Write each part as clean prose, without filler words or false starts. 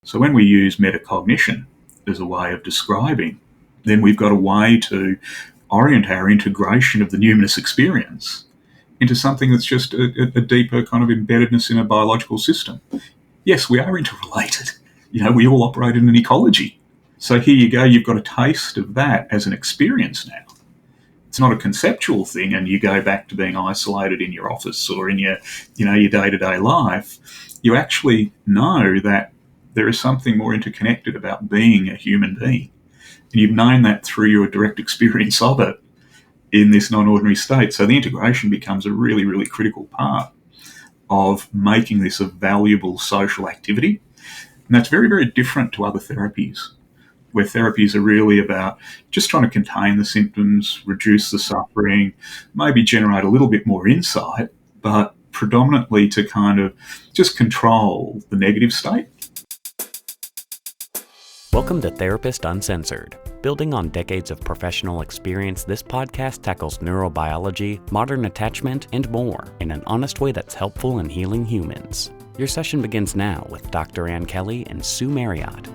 So when we use metacognition as a way of describing, then we've got a way to orient our integration of the numinous experience into something that's just a deeper kind of embeddedness in a biological system. Yes, we are interrelated. We all operate in an ecology. So here you go, you've got a taste of that as an experience now. It's not a conceptual thing and you go back to being isolated in your office or in your day-to-day life. You actually know that there is something more interconnected about being a human being. And you've known that through your direct experience of it in this non-ordinary state. So the integration becomes a really, really critical part of making this a valuable social activity. And that's very, very different to other therapies, where therapies are really about just trying to contain the symptoms, reduce the suffering, maybe generate a little bit more insight, but predominantly to kind of just control the negative state. Welcome to Therapist Uncensored. Building on decades of professional experience, this podcast tackles neurobiology, modern attachment, and more in an honest way that's helpful in healing humans. Your session begins now with Dr. Ann Kelly and Sue Marriott.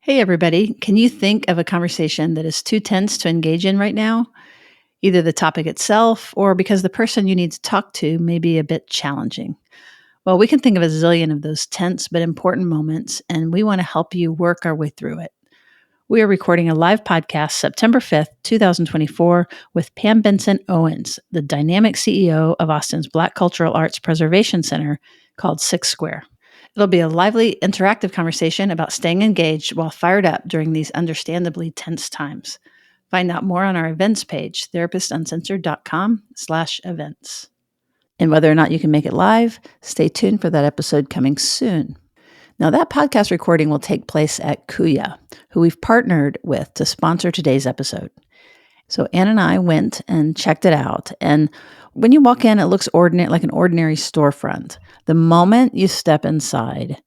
Hey everybody, can you think of a conversation that is too tense to engage in right now? Either the topic itself or because the person you need to talk to may be a bit challenging. Well, we can think of a zillion of those tense but important moments, and we want to help you work our way through it. We are recording a live podcast September 5th, 2024 with Pam Benson Owens, the dynamic CEO of Austin's Black Cultural Arts Preservation Center called Six Square. It'll be a lively, interactive conversation about staying engaged while fired up during these understandably tense times. Find out more on our events page, therapistuncensored.com/events. And whether or not you can make it live, stay tuned for that episode coming soon. Now, that podcast recording will take place at Kuya, who we've partnered with to sponsor today's episode. So Ann and I went and checked it out. And when you walk in, it looks ordinary, like an ordinary storefront. The moment you step inside,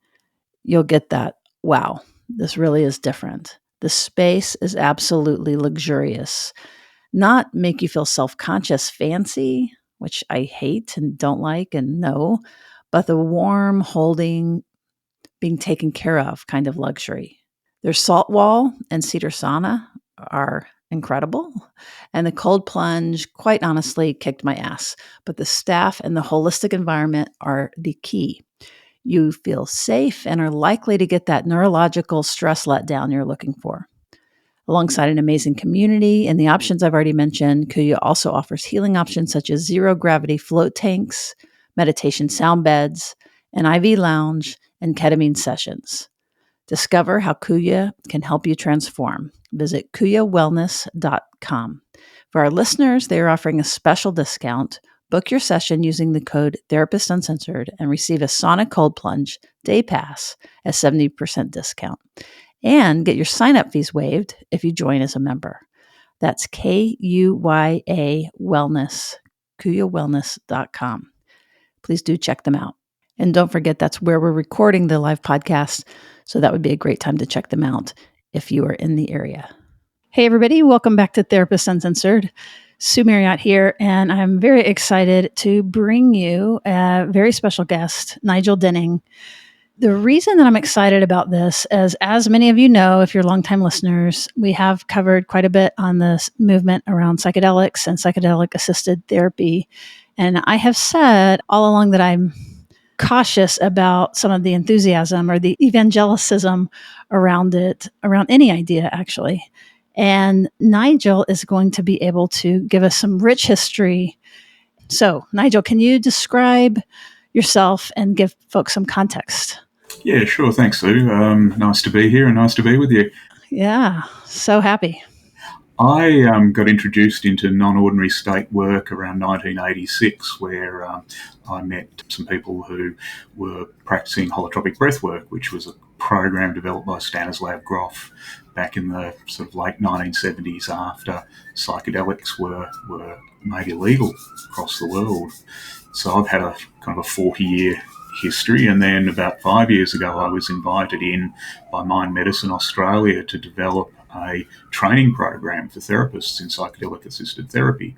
you'll get that, wow, this really is different. The space is absolutely luxurious. Not make you feel self-conscious fancy, which I hate and don't like and no, but the warm, holding, being taken care of kind of luxury. Their salt wall and cedar sauna are incredible. And the cold plunge, quite honestly, kicked my ass. But the staff and the holistic environment are the key. You feel safe and are likely to get that neurological stress letdown you're looking for. Alongside an amazing community and the options I've already mentioned, Kuya also offers healing options such as zero-gravity float tanks, meditation sound beds, an IV lounge, and ketamine sessions. Discover how Kuya can help you transform. Visit kuyawellness.com. For our listeners, they are offering a special discount. Book your session using the code Therapist Uncensored and receive a sauna cold plunge day pass at 70% discount. And get your sign-up fees waived if you join as a member. That's KUYA Wellness, kuyawellness.com. Please do check them out. And don't forget, that's where we're recording the live podcast, so that would be a great time to check them out if you are in the area. Hey everybody, welcome back to Therapist Uncensored. Sue Marriott here, and I'm very excited to bring you a very special guest, Nigel Denning. The reason that I'm excited about this is, as many of you know, if you're longtime listeners, we have covered quite a bit on this movement around psychedelics and psychedelic-assisted therapy. And I have said all along that I'm cautious about some of the enthusiasm or the evangelicism around it, around any idea, actually. And Nigel is going to be able to give us some rich history. So, Nigel, can you describe yourself and give folks some context? Yeah, sure. Thanks, Sue. Nice to be here and nice to be with you. Yeah, so happy. I got introduced into non-ordinary state work around 1986, where I met some people who were practicing holotropic breathwork, which was a program developed by Stanislav Grof back in the sort of late 1970s after psychedelics were made illegal across the world. So I've had a kind of a 40-year history, and then about 5 years ago I was invited in by Mind Medicine Australia to develop a training program for therapists in psychedelic assisted therapy.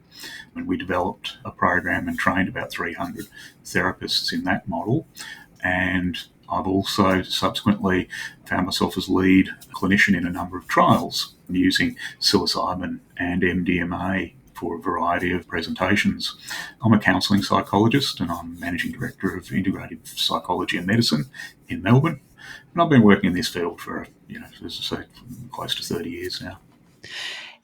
And we developed a program and trained about 300 therapists in that model. And I've also subsequently found myself as lead clinician in a number of trials using psilocybin and MDMA for a variety of presentations. I'm a counselling psychologist and I'm managing director of integrative psychology and medicine in Melbourne. And I've been working in this field for, as I say, close to 30 years now.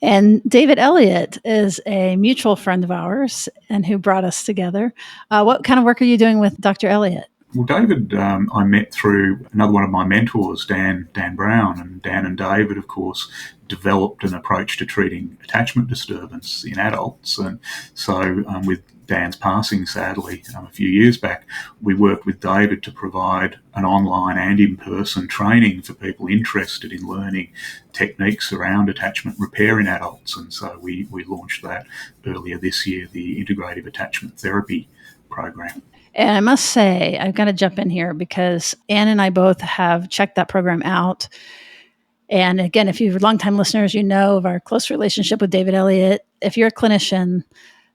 And David Elliott is a mutual friend of ours and who brought us together. What kind of work are you doing with Dr. Elliott? Well, David, I met through another one of my mentors, Dan Brown, and Dan and David, of course, developed an approach to treating attachment disturbance in adults. And so with Dan's passing, sadly, a few years back, we worked with David to provide an online and in-person training for people interested in learning techniques around attachment repair in adults. And so we launched that earlier this year, the Integrative Attachment Therapy program. And I must say, I've got to jump in here because Anne and I both have checked that program out. And again, if you're longtime listeners, you know of our close relationship with David Elliott. If you're a clinician,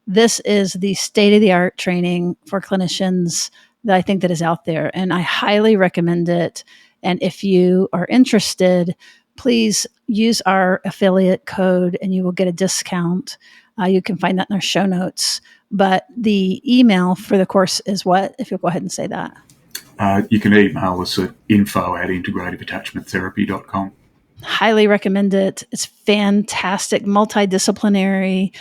this is the state-of-the-art training for clinicians that I think that is out there. And I highly recommend it. And if you are interested, please use our affiliate code and you will get a discount. You can find that in our show notes. But the email for the course is what? If you'll go ahead and say that. You can email us at info@integrativeattachmenttherapy.com. Highly recommend it. It's fantastic, multidisciplinary,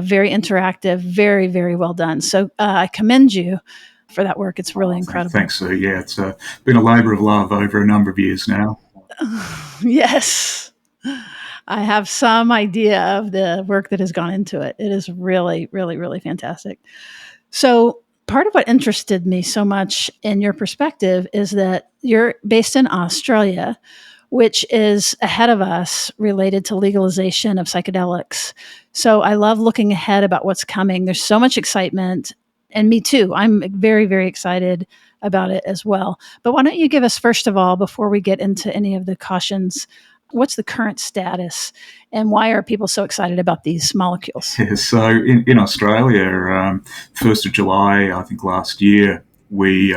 very interactive, very, very well done. So I commend you for that work. It's really incredible. Thanks, sir. Yeah, it's been a labour of love over a number of years now. Yes. I have some idea of the work that has gone into it. It is really, really, really fantastic. So part of what interested me so much in your perspective is that you're based in Australia, which is ahead of us related to legalization of psychedelics. So I love looking ahead about what's coming. There's so much excitement, and me too. I'm very, very excited about it as well. But why don't you give us, first of all, before we get into any of the cautions, what's the current status and why are people so excited about these molecules? Yeah, so in Australia, 1st of July, I think last year, we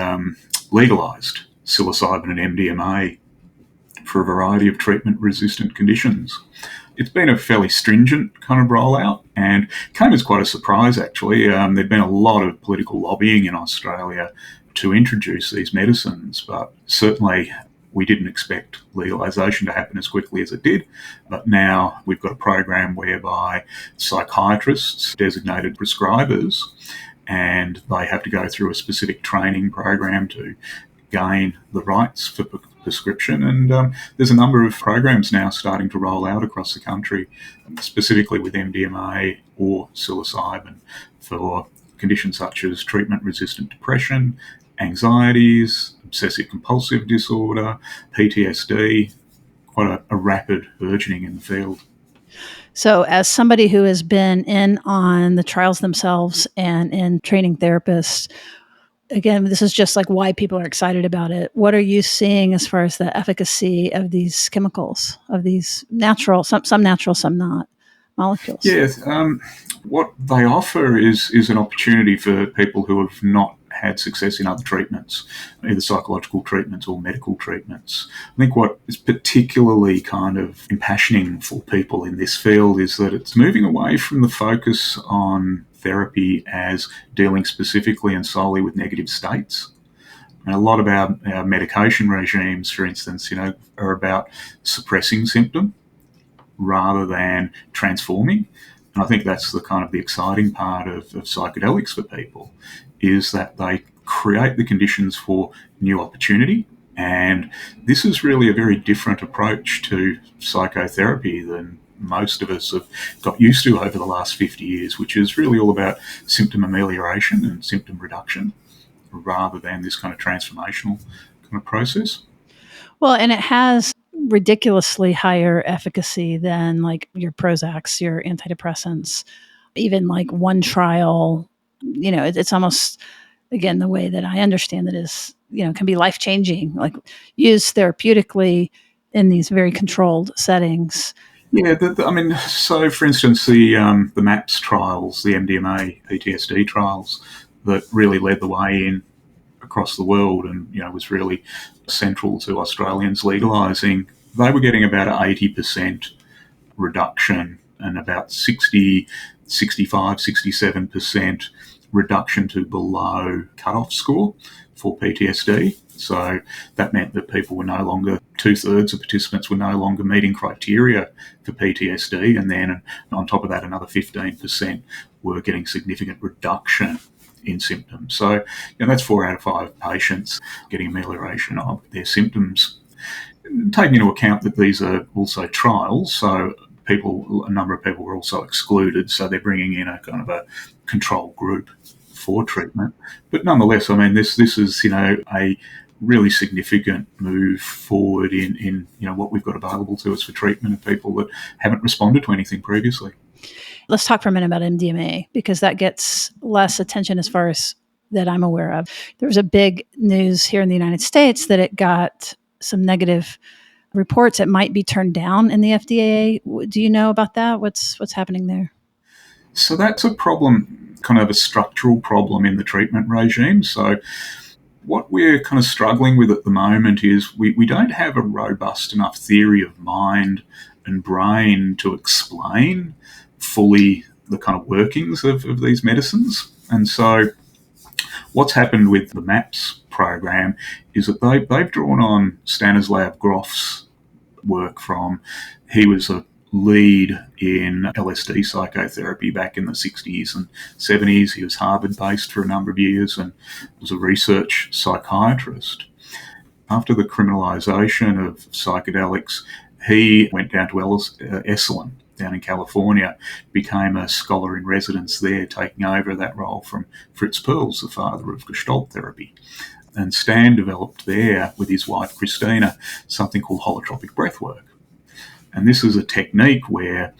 legalised psilocybin and MDMA for a variety of treatment-resistant conditions. It's been a fairly stringent kind of rollout and came as quite a surprise, actually. There'd been a lot of political lobbying in Australia to introduce these medicines, but certainly we didn't expect legalisation to happen as quickly as it did. But now we've got a program whereby psychiatrists, designated prescribers, and they have to go through a specific training program to gain the rights for prescription. And there's a number of programs now starting to roll out across the country, specifically with MDMA or psilocybin for conditions such as treatment-resistant depression, anxieties, obsessive-compulsive disorder, PTSD, quite a rapid burgeoning in the field. So as somebody who has been in on the trials themselves and in training therapists, again, this is just like why people are excited about it. What are you seeing as far as the efficacy of these chemicals, of these natural, some natural, some not, molecules? Yes. What they offer is an opportunity for people who have not had success in other treatments, either psychological treatments or medical treatments. I think what is particularly kind of impassioning for people in this field is that it's moving away from the focus on therapy as dealing specifically and solely with negative states. And a lot of our medication regimes, for instance, are about suppressing symptom rather than transforming. And I think that's the kind of the exciting part of psychedelics for people, is that they create the conditions for new opportunity. And this is really a very different approach to psychotherapy than most of us have got used to over the last 50 years, which is really all about symptom amelioration and symptom reduction rather than this kind of transformational kind of process. Well, and it has ridiculously higher efficacy than like your Prozacs, your antidepressants, even like one trial, it's almost, again, the way that I understand it is, can be life-changing, like used therapeutically in these very controlled settings. Yeah, I mean, so for instance, the MAPS trials, the MDMA PTSD trials, that really led the way in across the world, and was really central to Australians legalising. They were getting about an 80% reduction and about 60, 65, 67% reduction to below cutoff score for PTSD. So that meant that people were no longer, 2/3 of participants were no longer meeting criteria for PTSD. And then on top of that, another 15% were getting significant reduction in symptoms. So that's 4 out of 5 patients getting amelioration of their symptoms. Taking into account that these are also trials, so a number of people were also excluded, so they're bringing in a kind of a control group for treatment. But nonetheless, I mean, this is a really significant move forward in what we've got available to us for treatment of people that haven't responded to anything previously. Let's talk for a minute about MDMA, because that gets less attention as far as that I'm aware of. There was a big news here in the United States that it got some negative reports. It might be turned down in the FDA. Do you know about that? What's happening there? So that's a problem, kind of a structural problem in the treatment regime. So what we're kind of struggling with at the moment is we don't have a robust enough theory of mind and brain to explain fully the kind of workings of these medicines. And so what's happened with the MAPS program is that they've drawn on Stanislav Grof's work from, he was a lead in LSD psychotherapy back in the 60s and 70s. He was Harvard-based for a number of years and was a research psychiatrist. After the criminalization of psychedelics, he went down to Esalen, down in California, became a scholar in residence there, taking over that role from Fritz Perls, the father of Gestalt therapy. And Stan developed there with his wife Christina something called holotropic breathwork. And this is a technique where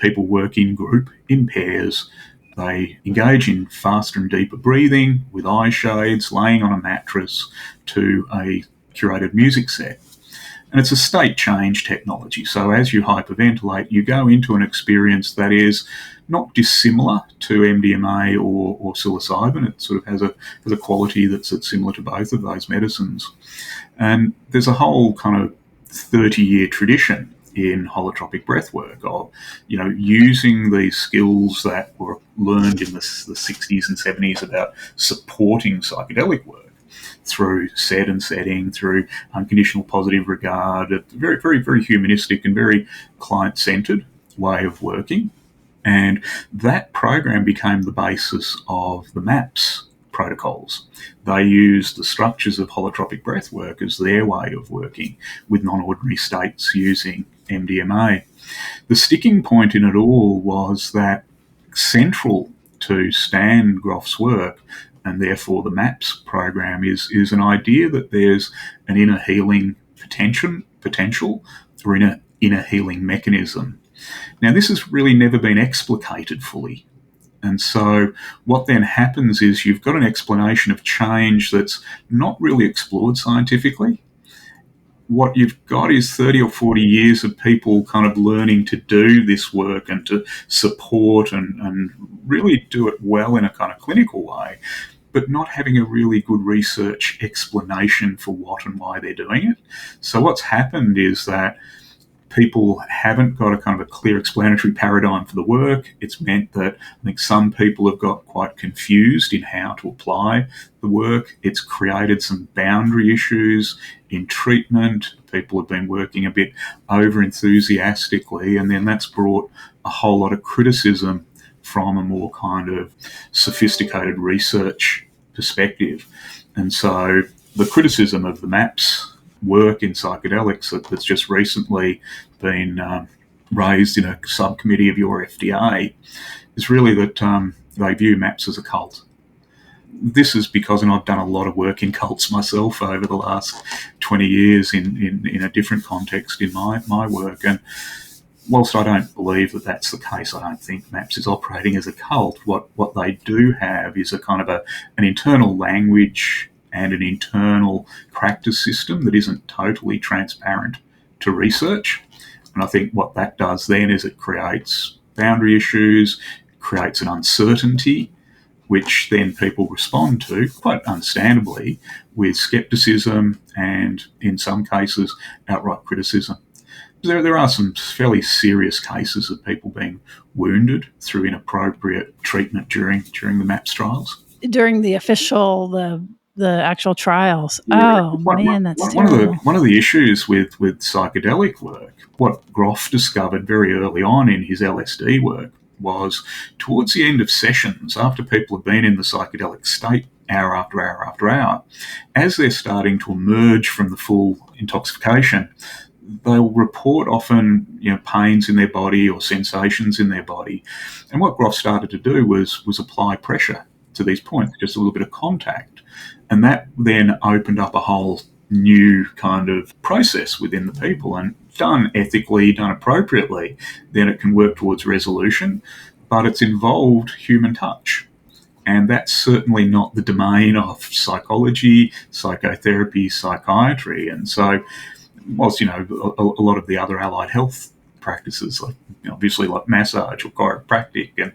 people work in group, in pairs. They engage in faster and deeper breathing with eye shades, laying on a mattress to a curated music set. And it's a state change technology. So as you hyperventilate, you go into an experience that is not dissimilar to MDMA or psilocybin. It sort of has a quality that's similar to both of those medicines. And there's a whole kind of 30-year tradition in holotropic breathwork of, using these skills that were learned in the 60s and 70s about supporting psychedelic work through set and setting, through unconditional positive regard, a very, very, very humanistic and very client-centered way of working. And that program became the basis of the MAPS protocols. They used the structures of holotropic breathwork as their way of working with non-ordinary states using MDMA. The sticking point in it all was that central to Stan Grof's work, and therefore the MAPS program, is an idea that there's an inner healing potential or inner healing mechanism. Now, this has really never been explicated fully. And so what then happens is you've got an explanation of change that's not really explored scientifically. What you've got is 30 or 40 years of people kind of learning to do this work and to support and really do it well in a kind of clinical way, but not having a really good research explanation for what and why they're doing it. So what's happened is that people haven't got a kind of a clear explanatory paradigm for the work. It's meant that I think some people have got quite confused in how to apply the work. It's created some boundary issues in treatment. People have been working a bit over enthusiastically, and then that's brought a whole lot of criticism from a more kind of sophisticated research perspective. And so the criticism of the MAPS work in psychedelics that's just recently been raised in a subcommittee of your FDA is really that they view MAPS as a cult. This is because, and I've done a lot of work in cults myself over the last 20 years in a different context in my work, and whilst I don't believe that that's the case, I don't think MAPS is operating as a cult. What they do have is a kind of an internal language and an internal practice system that isn't totally transparent to research. And I think what that does then is it creates boundary issues, creates an uncertainty, which then people respond to, quite understandably, with skepticism and, in some cases, outright criticism. There are some fairly serious cases of people being wounded through inappropriate treatment during the MAPS trials. During the actual trials. Yeah. Oh, man, that's terrible. One of the issues with psychedelic work, what Groff discovered very early on in his LSD work, was towards the end of sessions, after people have been in the psychedelic state hour after hour after hour, as they're starting to emerge from the full intoxication, they'll report often, pains in their body or sensations in their body. And what Groff started to do was apply pressure to these points, just a little bit of contact. And that then opened up a whole new kind of process within the people, and done ethically, done appropriately, then it can work towards resolution, but it's involved human touch. And that's certainly not the domain of psychology, psychotherapy, psychiatry. And so, whilst, a lot of the other allied health practices, like, obviously like massage or chiropractic and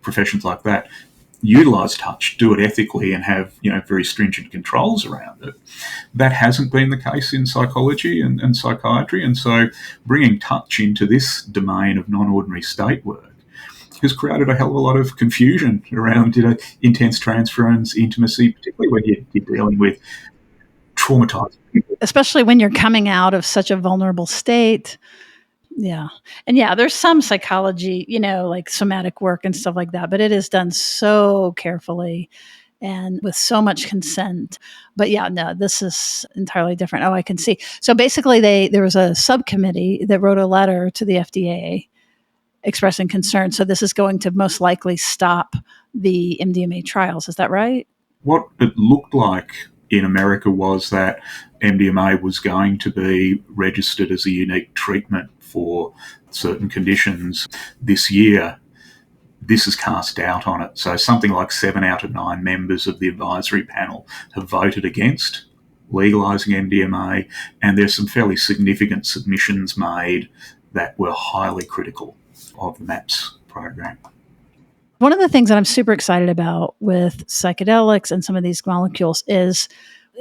professions like that, utilize touch, do it ethically, and have very stringent controls around it. That hasn't been the case in psychology and psychiatry, and so bringing touch into this domain of non-ordinary state work has created a hell of a lot of confusion around intense transference, intimacy, particularly when you're dealing with traumatized people. Especially when you're coming out of such a vulnerable state. Yeah. And there's some psychology, like somatic work and stuff like that, but it is done so carefully and with so much consent. But this is entirely different. Oh, I can see. So basically there was a subcommittee that wrote a letter to the FDA expressing concern. So this is going to most likely stop the MDMA trials. Is that right? What it looked like in America was that MDMA was going to be registered as a unique treatment for certain conditions this year. This has cast doubt on it. So something like 7 out of 9 members of the advisory panel have voted against legalising MDMA, and there's some fairly significant submissions made that were highly critical of the MAPS program. One of the things that I'm super excited about with psychedelics and some of these molecules is,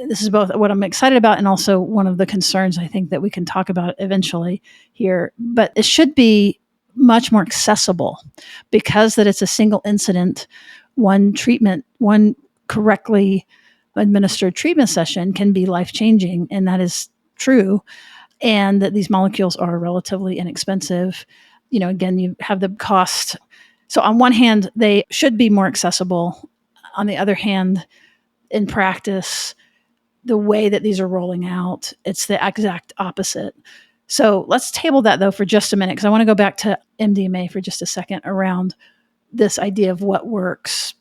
this is both what I'm excited about and also one of the concerns I think that we can talk about eventually here, but it should be much more accessible because that it's a single incident. One treatment, one correctly administered treatment session can be life-changing, and that is true. And that these molecules are relatively inexpensive. Again, you have the cost. So on one hand, they should be more accessible. On the other hand, in practice, the way that these are rolling out, it's the exact opposite. So let's table that, though, for just a minute, because I want to go back to MDMA for just a second around this idea of what works.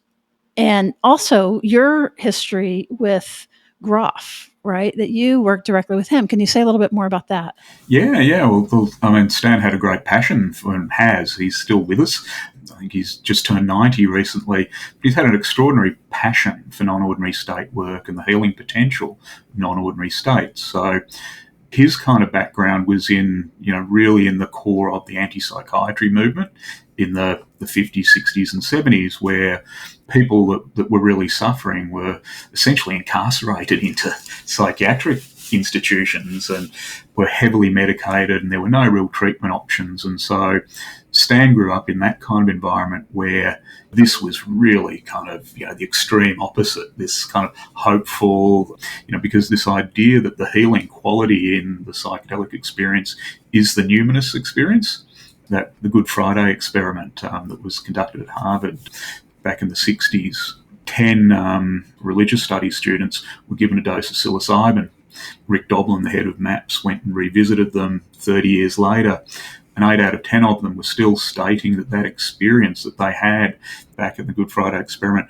And also your history with Groff, right? That you worked directly with him. Can you say a little bit more about that? Yeah. Well, Stan had a great passion for, and he's still with us. I think he's just turned 90 recently. But he's had an extraordinary passion for non-ordinary state work and the healing potential of non-ordinary states. So his kind of background was really in the core of the anti-psychiatry movement in the 50s, 60s and 70s, where people that were really suffering were essentially incarcerated into psychiatric institutions and were heavily medicated, and there were no real treatment options. And so Stan grew up in that kind of environment where this was really kind of, the extreme opposite, this kind of hopeful, because this idea that the healing quality in the psychedelic experience is the numinous experience, that the Good Friday experiment that was conducted at Harvard back in the 60s, 10 religious studies students were given a dose of psilocybin. Rick Doblin, the head of MAPS, went and revisited them 30 years later, and 8 out of 10 of them were still stating that experience that they had back at the Good Friday experiment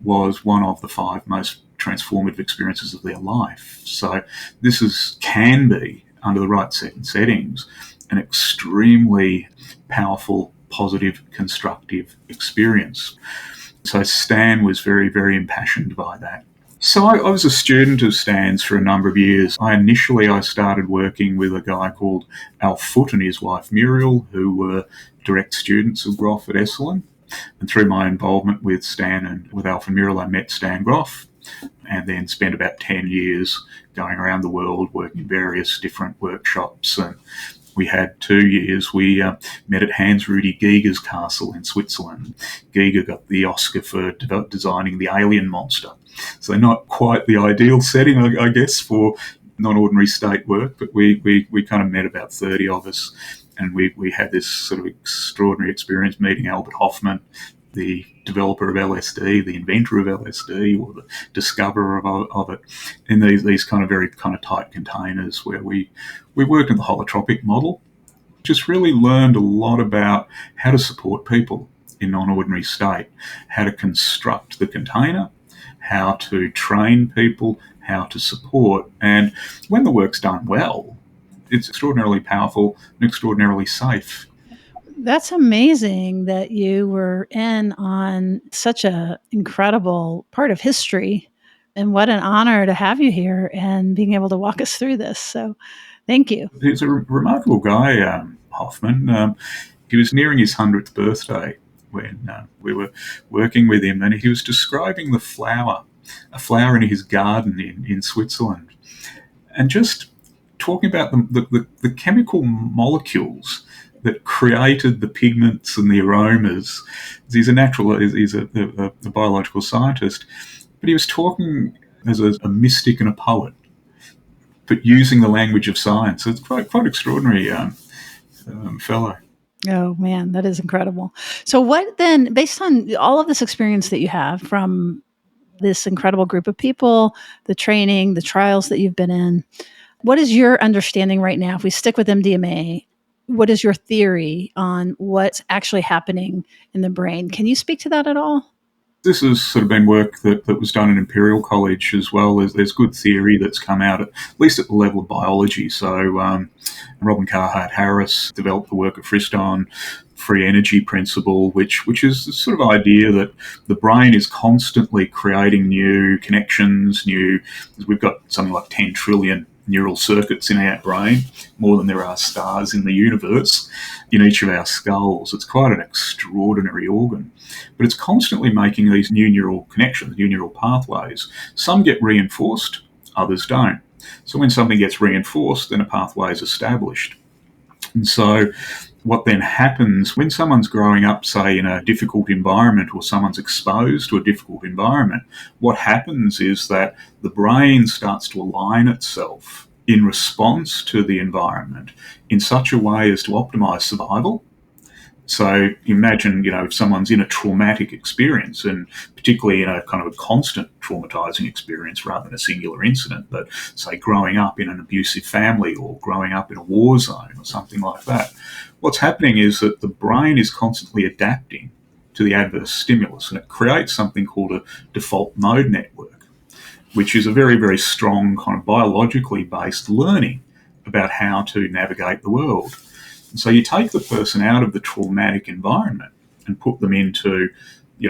was one of the 5 most transformative experiences of their life. So this can be, under the right settings, an extremely powerful, positive, constructive experience. So Stan was very, very impassioned by that. So I was a student of Stan's for a number of years. I started working with a guy called Al Foote and his wife Muriel, who were direct students of Groff at Esalen. And through my involvement with Stan and with Alf and Muriel, I met Stan Groff and then spent about 10 years going around the world working in various different workshops. And we had 2 years. We met at Hans Rudi Giger's castle in Switzerland. Giger got the Oscar for designing the alien monster. So not quite the ideal setting, I guess, for non-ordinary state work, but we kind of met about 30 of us, and we had this sort of extraordinary experience meeting Albert Hofmann, the developer of LSD, the inventor of LSD, or the discoverer of it, in these kind of very kind of tight containers where we worked in the holotropic model. Just really learned a lot about how to support people in non-ordinary state, how to construct the container, how to train people, how to support. And when the work's done well, it's extraordinarily powerful and extraordinarily safe. That's amazing that you were in on such a incredible part of history. And what an honor to have you here and being able to walk us through this. So thank you. He's a remarkable guy, Hoffman. He was nearing his 100th birthday when we were working with him, and he was describing a flower in his garden in Switzerland, and just talking about the chemical molecules that created the pigments and the aromas. He's a biological scientist, but he was talking as a mystic and a poet, but using the language of science. It's quite extraordinary fellow. Oh man, that is incredible. So what then, based on all of this experience that you have from this incredible group of people, the training, the trials that you've been in, what is your understanding right now? If we stick with MDMA, what is your theory on what's actually happening in the brain? Can you speak to that at all? This has sort of been work that was done in Imperial College as well. There's good theory that's come out, at least at the level of biology. So Robin Carhart-Harris developed the work of Friston free energy principle, which is the sort of idea that the brain is constantly creating new connections, we've got something like 10 trillion neural circuits in our brain, more than there are stars in the universe, in each of our skulls. It's quite an extraordinary organ. But it's constantly making these new neural connections, new neural pathways. Some get reinforced, others don't. So when something gets reinforced, then a pathway is established. And so what then happens when someone's growing up, say, in a difficult environment, or someone's exposed to a difficult environment, what happens is that the brain starts to align itself in response to the environment in such a way as to optimize survival. So imagine, if someone's in a traumatic experience, and particularly in a kind of a constant traumatizing experience rather than a singular incident, but say growing up in an abusive family or growing up in a war zone or something like that, what's happening is that the brain is constantly adapting to the adverse stimulus, and it creates something called a default mode network, which is a very, very strong kind of biologically based learning about how to navigate the world. And so you take the person out of the traumatic environment and put them into,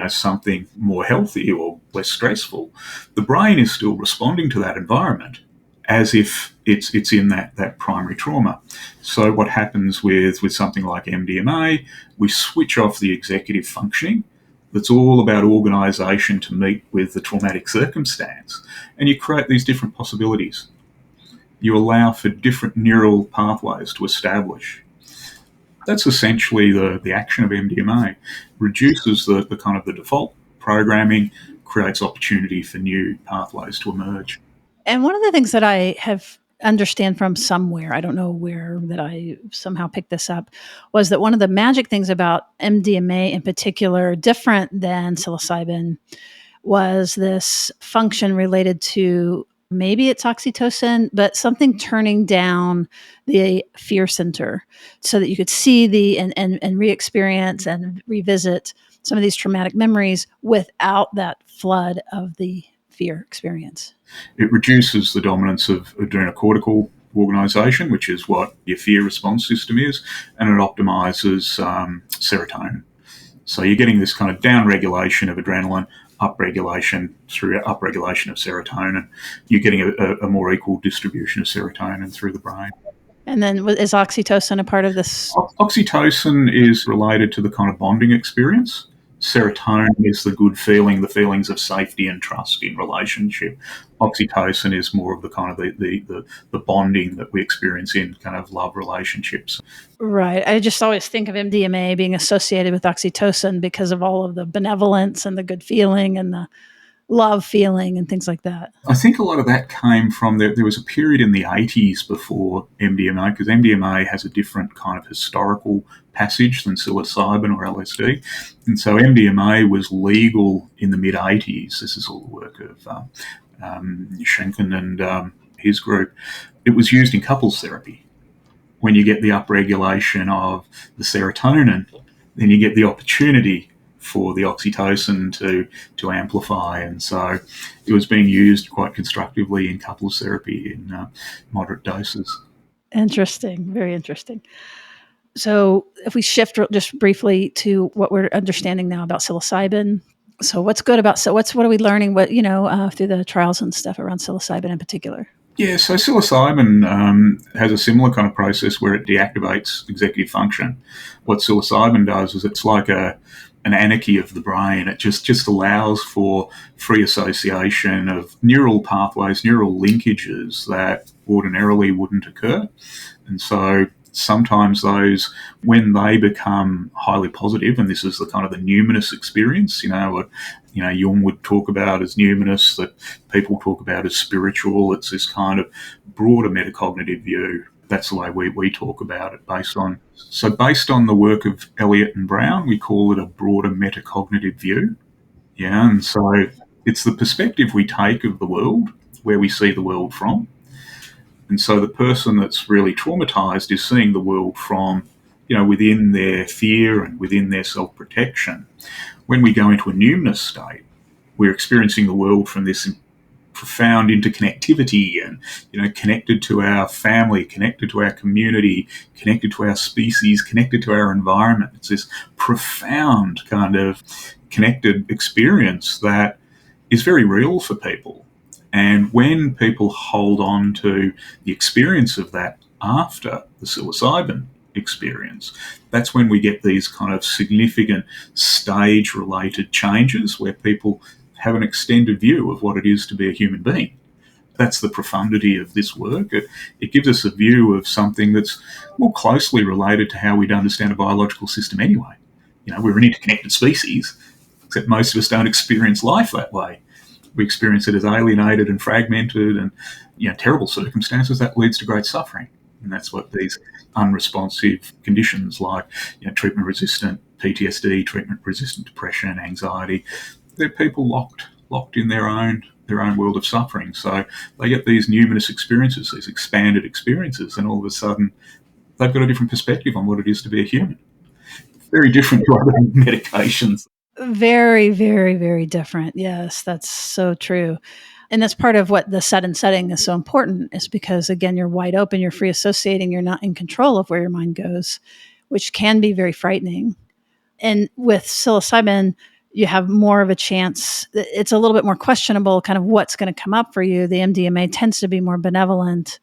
something more healthy or less stressful. The brain is still responding to that environment as if it's in that primary trauma. So what happens with something like MDMA, we switch off the executive functioning that's all about organisation to meet with the traumatic circumstance, and you create these different possibilities. You allow for different neural pathways to establish. That's essentially the action of MDMA. Reduces the kind of the default programming, creates opportunity for new pathways to emerge. And one of the things that I have understand from somewhere, I don't know where, that I somehow picked this up, was that one of the magic things about MDMA in particular, different than psilocybin, was this function related to, maybe it's oxytocin, but something turning down the fear center so that you could see and re-experience and revisit some of these traumatic memories without that flood of the fear experience. It reduces the dominance of adrenocortical organisation, which is what your fear response system is, and it optimises serotonin. So you're getting this kind of down regulation of adrenaline, upregulation through upregulation of serotonin. You're getting a more equal distribution of serotonin through the brain. And then is oxytocin a part of this? Oxytocin is related to the kind of bonding experience. Serotonin is the good feeling, the feelings of safety and trust in relationship. Oxytocin is more of the kind of the bonding that we experience in kind of love relationships. Right. I just always think of MDMA being associated with oxytocin because of all of the benevolence and the good feeling and the love feeling and things like that. I think a lot of that came from there was a period in the 80s before MDMA, because MDMA has a different kind of historical passage than psilocybin or LSD. And so MDMA was legal in the mid-80s. This is all the work of Schenken and his group. It was used in couples therapy. When you get the upregulation of the serotonin, then you get the opportunity for the oxytocin to amplify. And so it was being used quite constructively in couples therapy in moderate doses. Interesting. Very interesting. So if we shift just briefly to what we're understanding now about psilocybin. So what's good about, what are we learning, through the trials and stuff around psilocybin in particular? Yeah, so psilocybin has a similar kind of process where it deactivates executive function. What psilocybin does is it's like an anarchy of the brain. It just allows for free association of neural pathways, neural linkages that ordinarily wouldn't occur. And so sometimes those, when they become highly positive, and this is the kind of the numinous experience, what Jung would talk about as numinous, that people talk about as spiritual. It's this kind of broader metacognitive view. That's the way we talk about it based on the work of Eliot and Brown, we call it a broader metacognitive view. Yeah, and so it's the perspective we take of the world, where we see the world from. And so the person that's really traumatized is seeing the world from, within their fear and within their self-protection. When we go into a numinous state, we're experiencing the world from this profound interconnectivity and, connected to our family, connected to our community, connected to our species, connected to our environment. It's this profound kind of connected experience that is very real for people. And when people hold on to the experience of that after the psilocybin experience, that's when we get these kind of significant stage-related changes where people have an extended view of what it is to be a human being. That's the profundity of this work. It gives us a view of something that's more closely related to how we'd understand a biological system anyway. We're an interconnected species, except most of us don't experience life that way. We experience it as alienated and fragmented and, terrible circumstances. That leads to great suffering. And that's what these unresponsive conditions like, treatment-resistant PTSD, treatment-resistant depression, anxiety, they're people locked in their own world of suffering. So they get these numinous experiences, these expanded experiences, and all of a sudden they've got a different perspective on what it is to be a human. Very different to other medications. Very, very, very different. Yes, that's so true. And that's part of what the set and setting is so important, is because, again, you're wide open, you're free associating, you're not in control of where your mind goes, which can be very frightening. And with psilocybin, you have more of a chance. It's a little bit more questionable kind of what's going to come up for you. The MDMA tends to be more benevolent.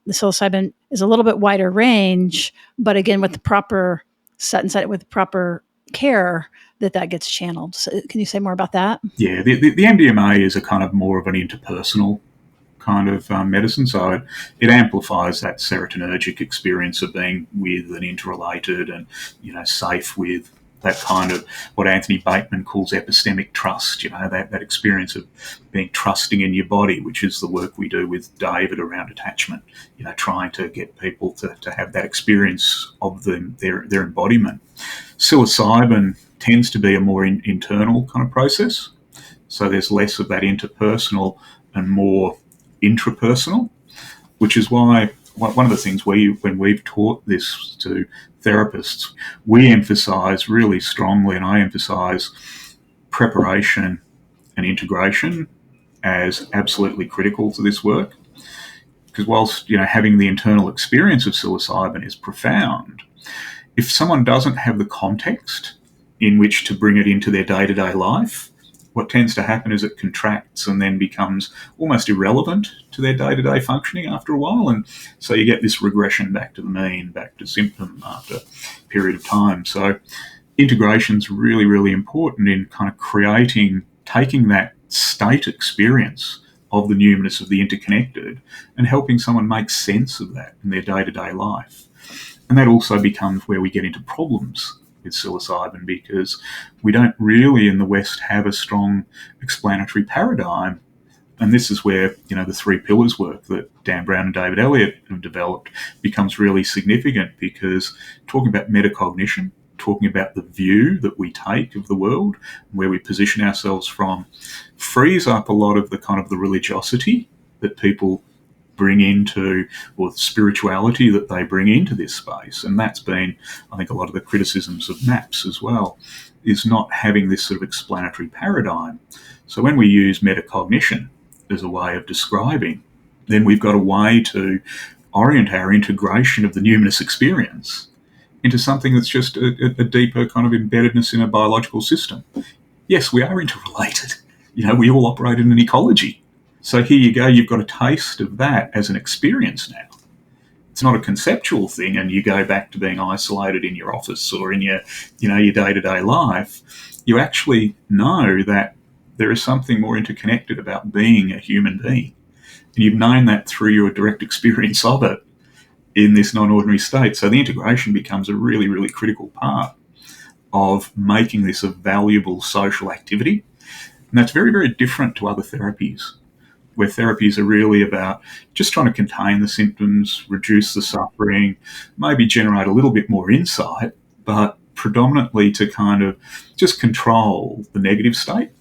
The psilocybin is a little bit wider range, but again, with the proper set and set it with proper care, that gets channeled. So can you say more about that? Yeah, the MDMA is a kind of more of an interpersonal kind of medicine. So it amplifies that serotonergic experience of being with and interrelated and, safe with, that kind of what Anthony Bateman calls epistemic trust, that experience of being trusting in your body, which is the work we do with David around attachment, trying to get people to have that experience of their embodiment. Psilocybin tends to be a more internal kind of process. So there's less of that interpersonal and more intrapersonal, which is why one of the things when we've taught this to therapists, we emphasize really strongly, and I emphasize preparation and integration as absolutely critical to this work. Because whilst, having the internal experience of psilocybin is profound, if someone doesn't have the context in which to bring it into their day-to-day life, what tends to happen is it contracts and then becomes almost irrelevant to their day-to-day functioning after a while. And so you get this regression back to the mean, back to symptom after a period of time. So integration's really, really important in kind of taking that state experience of the numinous, of the interconnected, and helping someone make sense of that in their day-to-day life. And that also becomes where we get into problems with psilocybin, because we don't really in the West have a strong explanatory paradigm. And this is where, the 3 pillars work that Dan Brown and David Elliott have developed becomes really significant, because talking about metacognition, talking about the view that we take of the world, where we position ourselves from, frees up a lot of the kind of the religiosity that people bring into, or the spirituality that they bring into this space. And that's been, I think, a lot of the criticisms of MAPS as well, is not having this sort of explanatory paradigm. So when we use metacognition as a way of describing, then we've got a way to orient our integration of the numinous experience into something that's just a deeper kind of embeddedness in a biological system. Yes, we are interrelated. We all operate in an ecology. So here you go, you've got a taste of that as an experience now. It's not a conceptual thing and you go back to being isolated in your office or in your day-to-day life. You actually know that there is something more interconnected about being a human being. And you've known that through your direct experience of it in this non-ordinary state. So the integration becomes a really, really critical part of making this a valuable social activity. And that's very, very different to other therapies, where therapies are really about just trying to contain the symptoms, reduce the suffering, maybe generate a little bit more insight, but predominantly to kind of just control the negative state.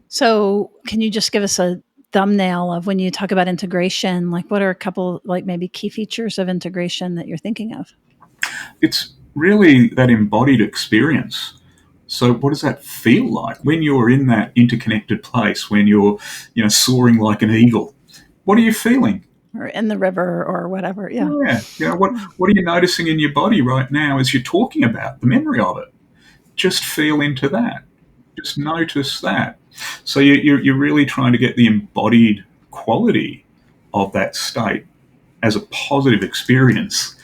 So can you just give us a thumbnail of when you talk about integration, like what are a couple, like maybe key features of integration that you're thinking of? It's really that embodied experience. So what does that feel like when you're in that interconnected place, when you're, soaring like an eagle? What are you feeling? Or in the river or whatever, yeah. Yeah, what are you noticing in your body right now as you're talking about the memory of it? Just feel into that. Just notice that. So you're really trying to get the embodied quality of that state as a positive experience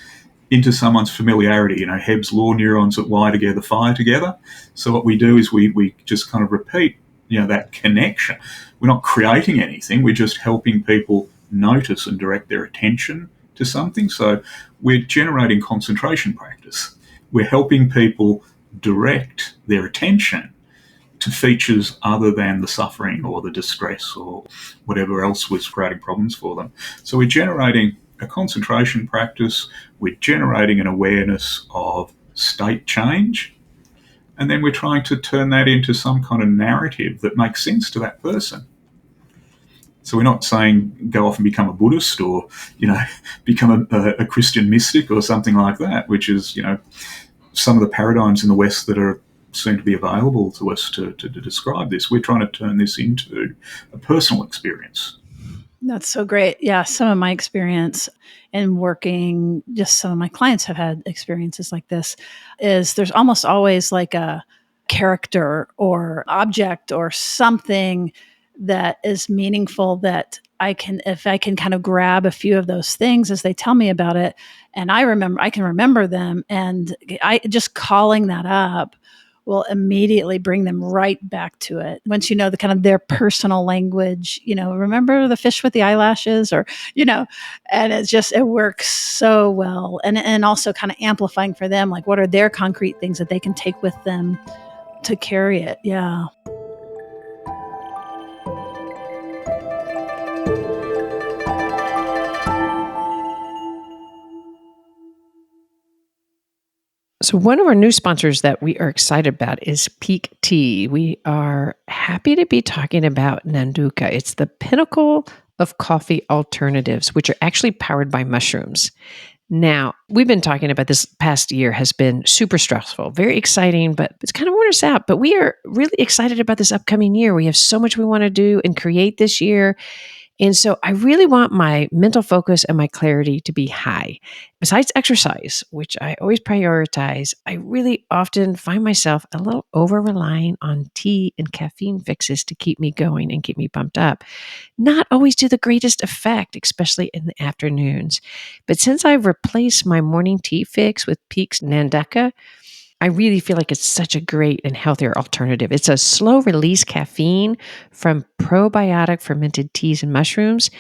into someone's familiarity. Hebb's law, neurons that wire together fire together. So what we do is we just kind of repeat, that connection. We're not creating anything. We're just helping people notice and direct their attention to something. So we're generating concentration practice. We're helping people direct their attention to features other than the suffering or the distress or whatever else was creating problems for them. So we're generating a concentration practice, we're generating an awareness of state change, and then we're trying to turn that into some kind of narrative that makes sense to that person. So we're not saying go off and become a Buddhist or, become a Christian mystic or something like that, which is, some of the paradigms in the West that are seem to be available to us to describe this. We're trying to turn this into a personal experience. That's so great. Yeah, some of my experience in working, just some of my clients have had experiences like this, is there's almost always like a character or object or something that is meaningful that if I can kind of grab a few of those things as they tell me about it, and I can remember them, and I just calling that up will immediately bring them right back to it. Once you know the kind of their personal language, remember the fish with the eyelashes or, and it works so well. And also kind of amplifying for them, like what are their concrete things that they can take with them to carry it. Yeah. So one of our new sponsors that we are excited about is Peak Tea. We are happy to be talking about Nanduka. It's the pinnacle of coffee alternatives, which are actually powered by mushrooms. Now, we've been talking about this past year has been super stressful, very exciting, but it's kind of worn us out. But we are really excited about this upcoming year. We have so much we want to do and create this year. And so I really want my mental focus and my clarity to be high. Besides exercise, which I always prioritize, I really often find myself a little over relying on tea and caffeine fixes to keep me going and keep me pumped up. Not always do the greatest effect, especially in the afternoons. But since I've replaced my morning tea fix with Peak's Nanduka, I really feel like it's such a great and healthier alternative. It's a slow release caffeine from probiotic fermented teas and mushrooms.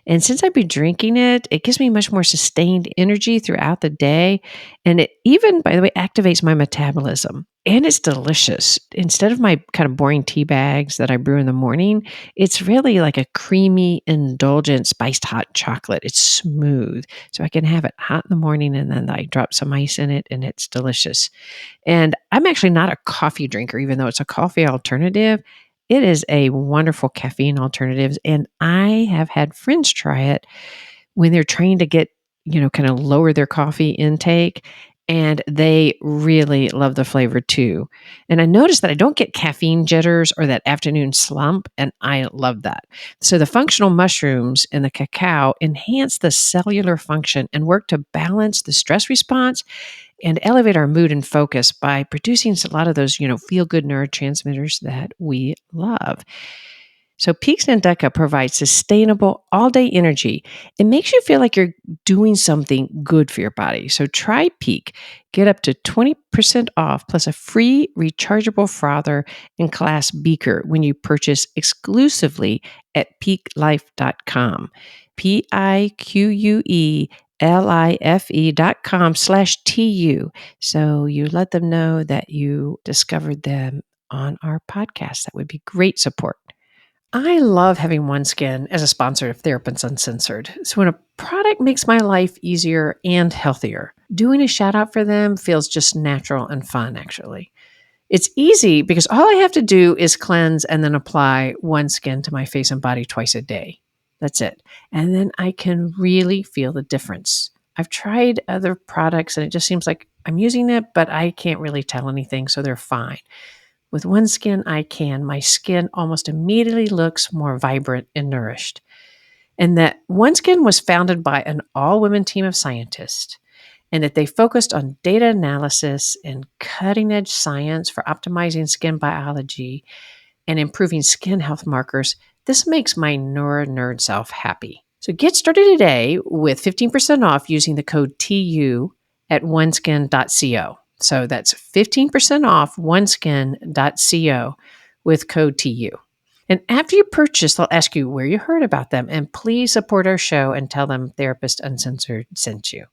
And since I've been drinking it, it gives me much more sustained energy throughout the day. And it even, by the way, activates my metabolism. And it's delicious. Instead of my kind of boring tea bags that I brew in the morning, it's really like a creamy, indulgent, spiced hot chocolate. It's smooth. So I can have it hot in the morning and then I drop some ice in it and it's delicious. And I'm actually not a coffee drinker, even though it's a coffee alternative. It is a wonderful caffeine alternative. And I have had friends try it when they're trying to get, kind of lower their coffee intake. And they really love the flavor too. And I noticed that I don't get caffeine jitters or that afternoon slump, and I love that. So the functional mushrooms and the cacao enhance the cellular function and work to balance the stress response and elevate our mood and focus by producing a lot of those, feel-good neurotransmitters that we love. So Peaks Nanduka provides sustainable all-day energy. It makes you feel like you're doing something good for your body. So try Peak. Get up to 20% off plus a free rechargeable frother and glass beaker when you purchase exclusively at peaklife.com. PIQUELIFE.com/TU. So you let them know that you discovered them on our podcast. That would be great support. I love having OneSkin as a sponsor of Therapists Uncensored. So when a product makes my life easier and healthier, doing a shout out for them feels just natural and fun, actually. It's easy because all I have to do is cleanse and then apply OneSkin to my face and body twice a day. That's it. And then I can really feel the difference. I've tried other products and it just seems like I'm using it, but I can't really tell anything, so they're fine. With OneSkin, I can. My skin almost immediately looks more vibrant and nourished. And that OneSkin was founded by an all-women team of scientists, and that they focused on data analysis and cutting-edge science for optimizing skin biology and improving skin health markers. This makes my neuro-nerd self happy. So get started today with 15% off using the code TU at oneskin.co. So that's 15% off oneskin.co with code TU. And after you purchase, they'll ask you where you heard about them. And please support our show and tell them Therapist Uncensored sent you.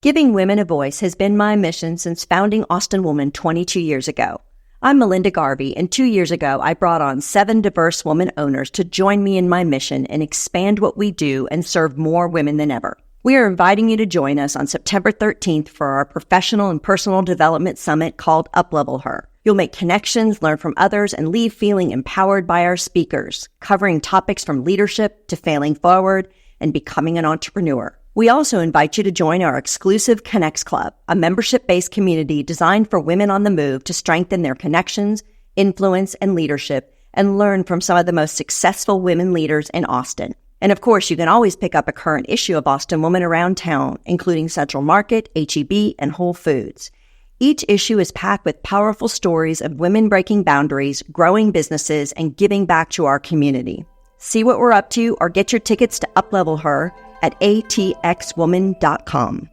Giving women a voice has been my mission since founding Austin Woman 22 years ago. I'm Melinda Garvey, and 2 years ago, I brought on 7 diverse woman owners to join me in my mission and expand what we do and serve more women than ever. We are inviting you to join us on September 13th for our professional and personal development summit called Uplevel Her. You'll make connections, learn from others, and leave feeling empowered by our speakers, covering topics from leadership to failing forward and becoming an entrepreneur. We also invite you to join our exclusive Connects Club, a membership-based community designed for women on the move to strengthen their connections, influence, and leadership, and learn from some of the most successful women leaders in Austin. And of course, you can always pick up a current issue of Austin Woman around town, including Central Market, H-E-B, and Whole Foods. Each issue is packed with powerful stories of women breaking boundaries, growing businesses, and giving back to our community. See what we're up to or get your tickets to Uplevel Her at atxwoman.com.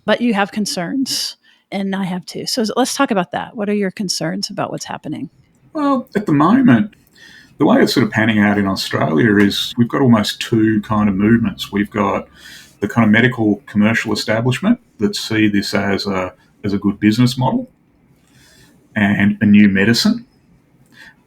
But you have concerns, and I have too. So let's talk about that. What are your concerns about what's happening? Well, at the moment, the way it's sort of panning out in Australia is we've got almost two kind of movements. We've got the kind of medical commercial establishment that see this as a good business model and a new medicine.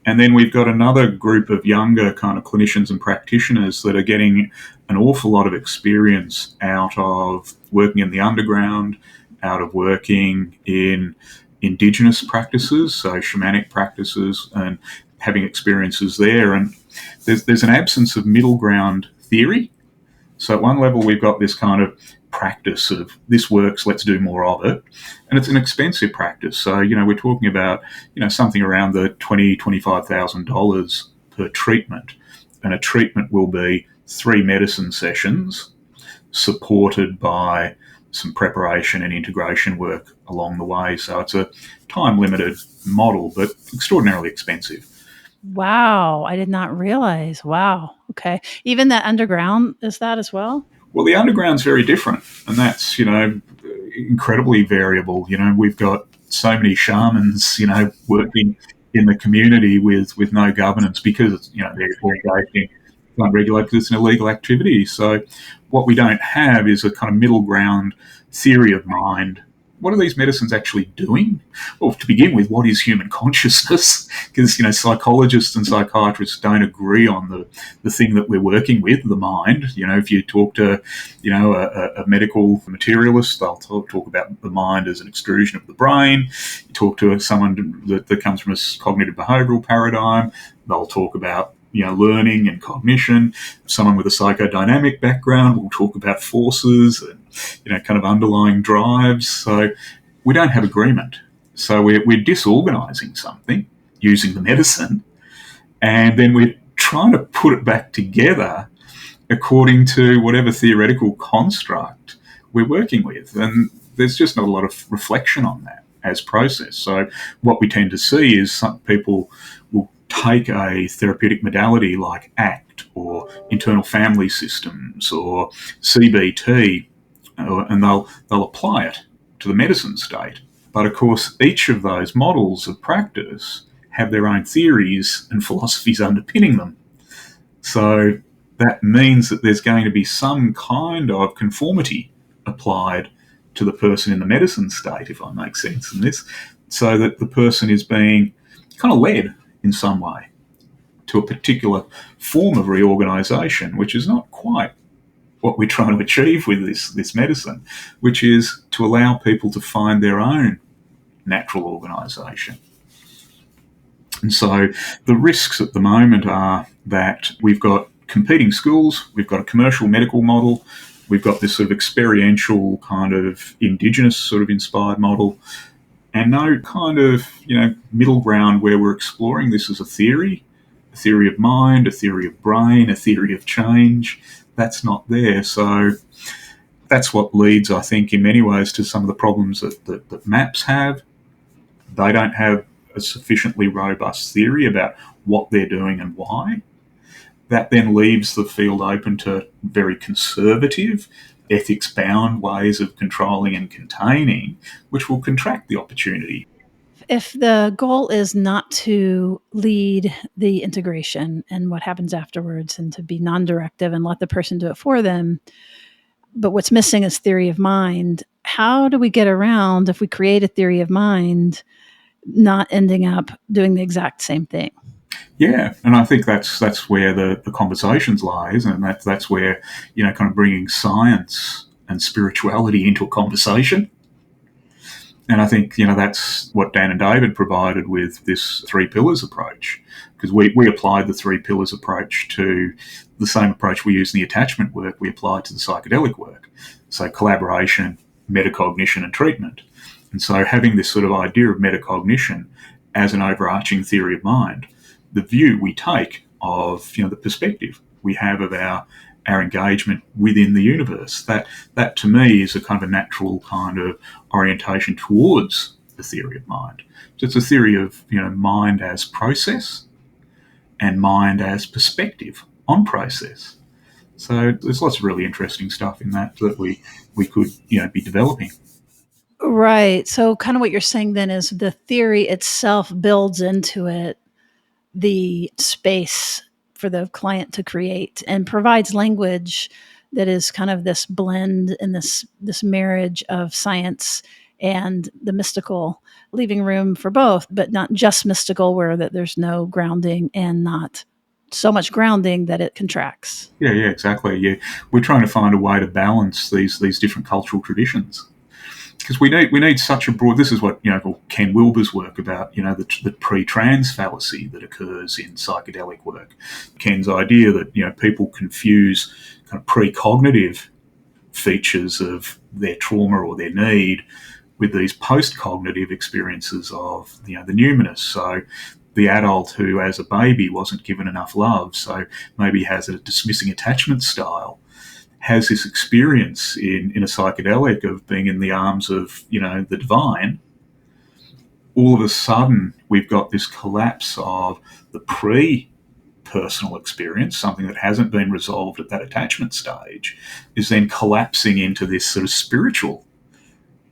And then we've got another group of younger kind of clinicians and practitioners that are getting an awful lot of experience out of working in the underground, out of working in indigenous practices, so shamanic practices, and having experiences there. And there's an absence of middle ground theory. So at one level, we've got this kind of practice of this works, let's do more of it. And it's an expensive practice. So, we're talking about, something around the $25,000 per treatment. And a treatment will be 3 medicine sessions supported by some preparation and integration work along the way. So it's a time-limited model, but extraordinarily expensive. Wow, I did not realize. Wow. Okay. Even that underground is that as well? Well, the underground's very different, and that's, incredibly variable. We've got so many shamans, working in the community with no governance because, they're engaging unregulated because it's an illegal activity. So what we don't have is a kind of middle ground theory of mind. What are these medicines actually doing? Well, to begin with, what is human consciousness? Because, psychologists and psychiatrists don't agree on the thing that we're working with, the mind. If you talk to, a medical materialist, they'll talk about the mind as an extrusion of the brain. You talk to someone that comes from a cognitive behavioral paradigm, they'll talk about learning and cognition. Someone with a psychodynamic background will talk about forces and, kind of underlying drives. So we don't have agreement. So we're disorganizing something using the medicine, and then we're trying to put it back together according to whatever theoretical construct we're working with. And there's just not a lot of reflection on that as process. So what we tend to see is some people will take a therapeutic modality like ACT or internal family systems or CBT, and they'll apply it to the medicine state. But of course, each of those models of practice have their own theories and philosophies underpinning them. So that means that there's going to be some kind of conformity applied to the person in the medicine state, if I make sense in this, so that the person is being kind of led in some way to a particular form of reorganisation, which is not quite what we're trying to achieve with this medicine, which is to allow people to find their own natural organisation. And so the risks at the moment are that we've got competing schools, we've got a commercial medical model, we've got this sort of experiential kind of indigenous sort of inspired model, and no kind of, middle ground where we're exploring this as a theory of mind, a theory of brain, a theory of change. That's not there. So that's what leads, I think, in many ways to some of the problems that MAPS have. They don't have a sufficiently robust theory about what they're doing and why. That then leaves the field open to very conservative, ethics-bound ways of controlling and containing, which will contract the opportunity. If the goal is not to lead the integration and what happens afterwards and to be non-directive and let the person do it for them, but what's missing is theory of mind, how do we get around, if we create a theory of mind, not ending up doing the exact same thing? Yeah, and I think that's where the conversations lies, and that's where, kind of bringing science and spirituality into a conversation. And I think, that's what Dan and David provided with this 3 pillars approach, because we applied the 3 pillars approach to the same approach we use in the attachment work we applied to the psychedelic work. So collaboration, metacognition and treatment. And so having this sort of idea of metacognition as an overarching theory of mind, the view we take of, the perspective we have of our engagement within the universe, that to me is a kind of a natural kind of orientation towards the theory of mind. So it's a theory of, mind as process and mind as perspective on process. So there's lots of really interesting stuff in that we could, be developing. Right. So kind of what you're saying then is the theory itself builds into it the space for the client to create and provides language that is kind of this blend and this marriage of science and the mystical, leaving room for both, but not just mystical where that there's no grounding and not so much grounding that it contracts. Yeah, exactly. Yeah, we're trying to find a way to balance these different cultural traditions. Because we need such a broad. This is what Ken Wilber's work about. The pre-trans fallacy that occurs in psychedelic work. Ken's idea that people confuse kind of pre-cognitive features of their trauma or their need with these post-cognitive experiences of the numinous. So the adult who as a baby wasn't given enough love, so maybe has a dismissing attachment style, has this experience in a psychedelic of being in the arms of the divine. All of a sudden we've got this collapse of the personal experience, something that hasn't been resolved at that attachment stage, is then collapsing into this sort of spiritual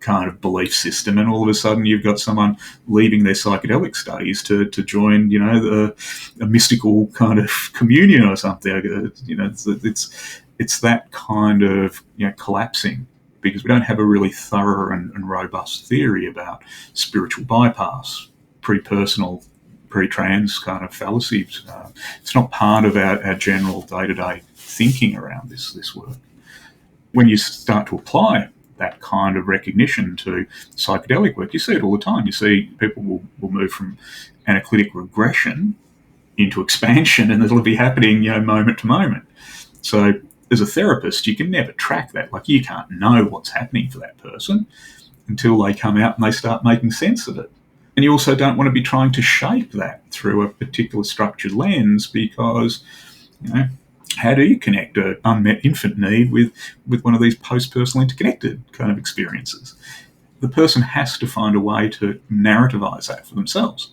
kind of belief system, and all of a sudden you've got someone leaving their psychedelic studies to join a mystical kind of communion or something. It's that kind of collapsing, because we don't have a really thorough and robust theory about spiritual bypass, pre-personal, pre-trans kind of fallacies. It's not part of our general day-to-day thinking around this work. When you start to apply that kind of recognition to psychedelic work, you see it all the time. You see people will move from analytic regression into expansion, and it'll be happening moment to moment. So as a therapist, you can never track that. Like, you can't know what's happening for that person until they come out and they start making sense of it. And you also don't want to be trying to shape that through a particular structured lens, because how do you connect an unmet infant need with one of these post-personal interconnected kind of experiences? The person has to find a way to narrativize that for themselves,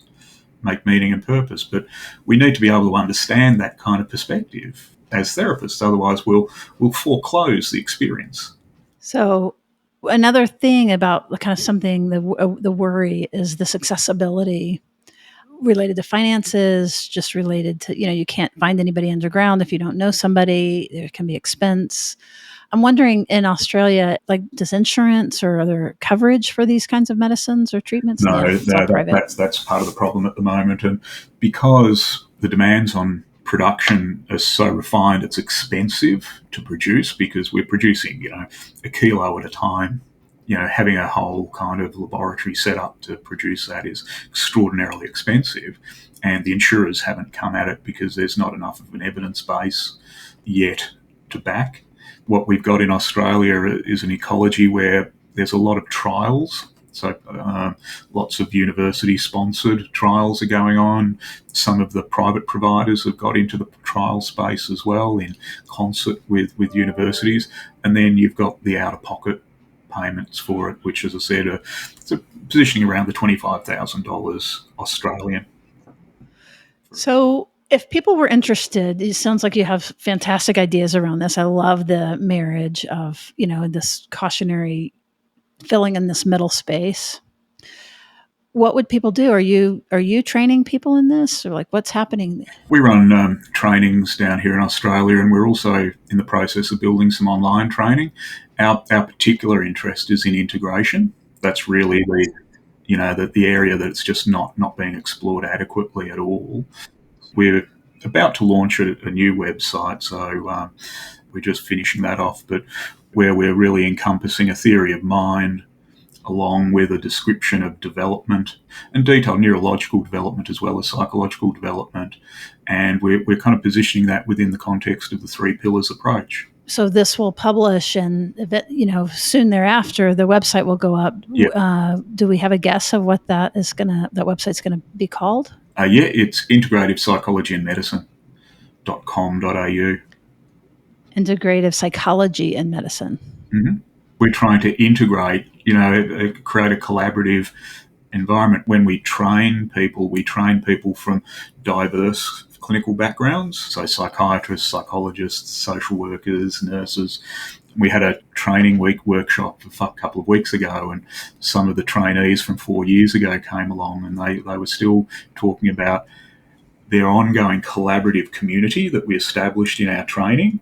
make meaning and purpose. But we need to be able to understand that kind of perspective as therapists, otherwise we'll foreclose the experience. So another thing about kind of something, the worry is this accessibility related to finances, just related to, you can't find anybody underground if you don't know somebody. There can be expense. I'm wondering, in Australia, like, does insurance or other coverage for these kinds of medicines or treatments? No, that's part of the problem at the moment. And because the demands on production are so refined, it's expensive to produce, because we're producing, a kilo at a time. Having a whole kind of laboratory set up to produce that is extraordinarily expensive, and the insurers haven't come at it because there's not enough of an evidence base yet to back. What we've got in Australia is an ecology where there's a lot of trials. So lots of university-sponsored trials are going on. Some of the private providers have got into the trial space as well, in concert with universities. And then you've got the out-of-pocket payments for it, which, as I said, it's positioning around the $25,000 Australian. So if people were interested, it sounds like you have fantastic ideas around this. I love the marriage of, this cautionary filling in this middle space. What would people do? Are you training people in this, or like, what's happening? We run trainings down here in Australia, and we're also in the process of building some online training. Our particular interest is in integration. That's really the area that's just not being explored adequately at all. We're about to launch a new website, so we're just finishing that off, but where we're really encompassing a theory of mind along with a description of development and detailed neurological development as well as psychological development. And we're kind of positioning that within the context of the 3 pillars approach. So this will publish, and soon thereafter, the website will go up. Yep. Do we have a guess of what that website's going to be called? It's Integrative Psychology and Medicine.com.au. Integrative Psychology and Medicine. Mm-hmm. We're trying to integrate, create a collaborative environment. When we train people from diverse clinical backgrounds, so psychiatrists, psychologists, social workers, nurses. We had a training week workshop a couple of weeks ago, and some of the trainees from 4 years ago came along, and they were still talking about their ongoing collaborative community that we established in our training.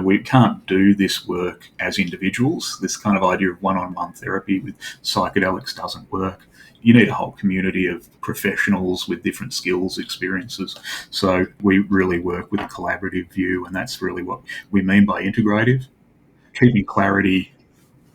We can't do this work as individuals. This kind of idea of one-on-one therapy with psychedelics doesn't work. You need a whole community of professionals with different skills, experiences. So we really work with a collaborative view, and that's really what we mean by integrative. Keeping clarity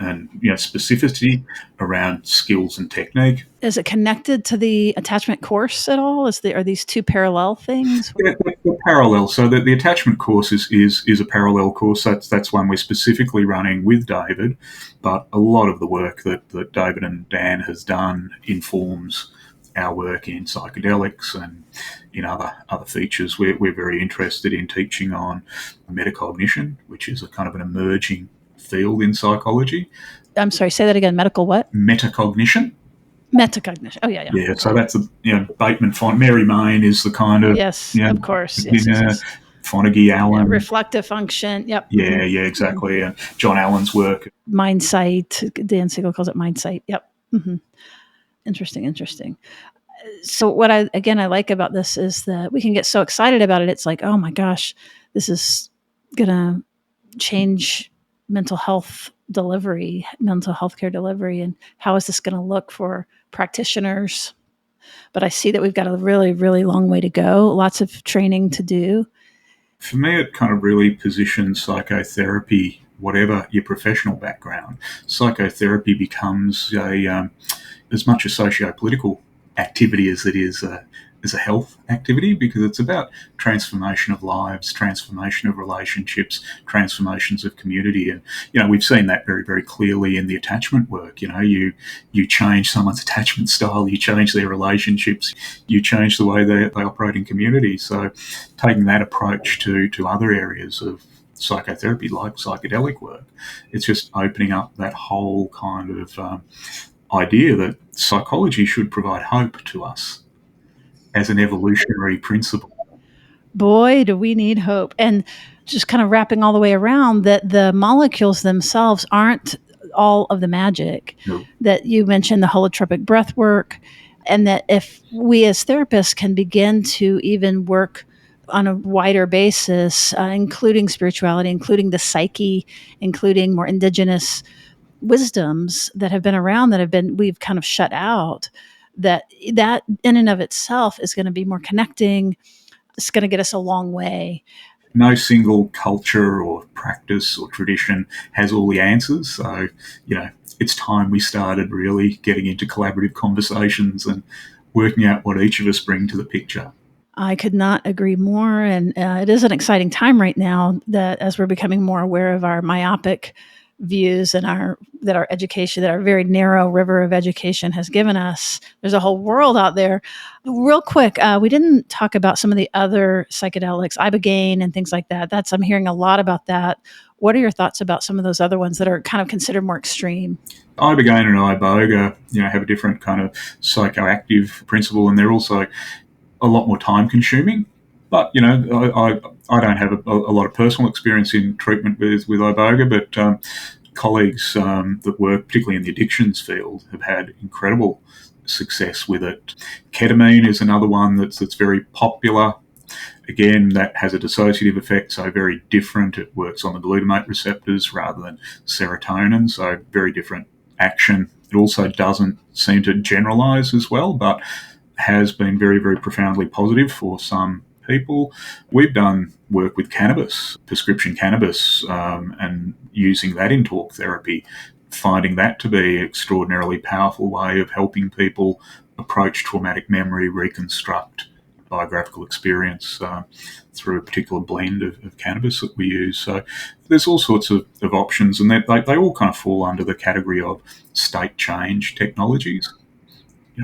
and specificity around skills and technique. Is it connected to the attachment course at all? Are these two parallel things? They're parallel. So the attachment course is a parallel course. That's one we're specifically running with David, but a lot of the work that David and Dan has done informs our work in psychedelics and in other features. We're very interested in teaching on metacognition, which is a kind of an emerging field in psychology. I'm sorry, say that again. Medical what? Metacognition. Metacognition. Oh, yeah. Yeah, so that's Bateman font. Mary Main is the kind of yes, of course. Yes. Fonagy, Allen, reflective function. Yep. Yeah, exactly. And John Allen's work, Mindsight. Dan Siegel calls it Mindsight. Yep. Mm-hmm. Interesting. So what I like about this is that we can get so excited about it. It's like, oh my gosh, this is gonna change mental health care delivery, and how is this going to look for practitioners? But I see that we've got a really, really long way to go, lots of training to do. For me, it kind of really positions psychotherapy, whatever your professional background. Psychotherapy becomes as much a socio-political activity as it is a health activity, because it's about transformation of lives, transformation of relationships, transformations of community. And, we've seen that very, very clearly in the attachment work. You change someone's attachment style, you change their relationships, you change the way they operate in community. So taking that approach to other areas of psychotherapy, like psychedelic work, it's just opening up that whole kind of idea that psychology should provide hope to us as an evolutionary principle. Boy, do we need hope. And just kind of wrapping all the way around, that the molecules themselves aren't all of the magic. No. That you mentioned, the holotropic breath work, and that if we as therapists can begin to even work on a wider basis, including spirituality, including the psyche, including more indigenous wisdoms that have been around, we've kind of shut out, that in and of itself is going to be more connecting. It's going to get us a long way. No single culture or practice or tradition has all the answers. So, it's time we started really getting into collaborative conversations and working out what each of us bring to the picture. I could not agree more. And it is an exciting time right now, that as we're becoming more aware of our myopic views and our education, that our very narrow river of education has given us, there's a whole world out there. Real quick, we didn't talk about some of the other psychedelics, ibogaine and things like that. I'm hearing a lot about that. What are your thoughts about some of those other ones that are kind of considered more extreme? Ibogaine and iboga, have a different kind of psychoactive principle, and they're also a lot more time consuming. But, I don't have a lot of personal experience in treatment with iboga, but colleagues that work particularly in the addictions field have had incredible success with it. Ketamine is another one that's very popular. Again, that has a dissociative effect, so very different. It works on the glutamate receptors rather than serotonin, so very different action. It also doesn't seem to generalize as well, but has been very, very profoundly positive for some people. We've done work with cannabis, prescription cannabis, and using that in talk therapy, finding that to be an extraordinarily powerful way of helping people approach traumatic memory, reconstruct biographical experience through a particular blend of cannabis that we use. So there's all sorts of options, and they all kind of fall under the category of state change technologies.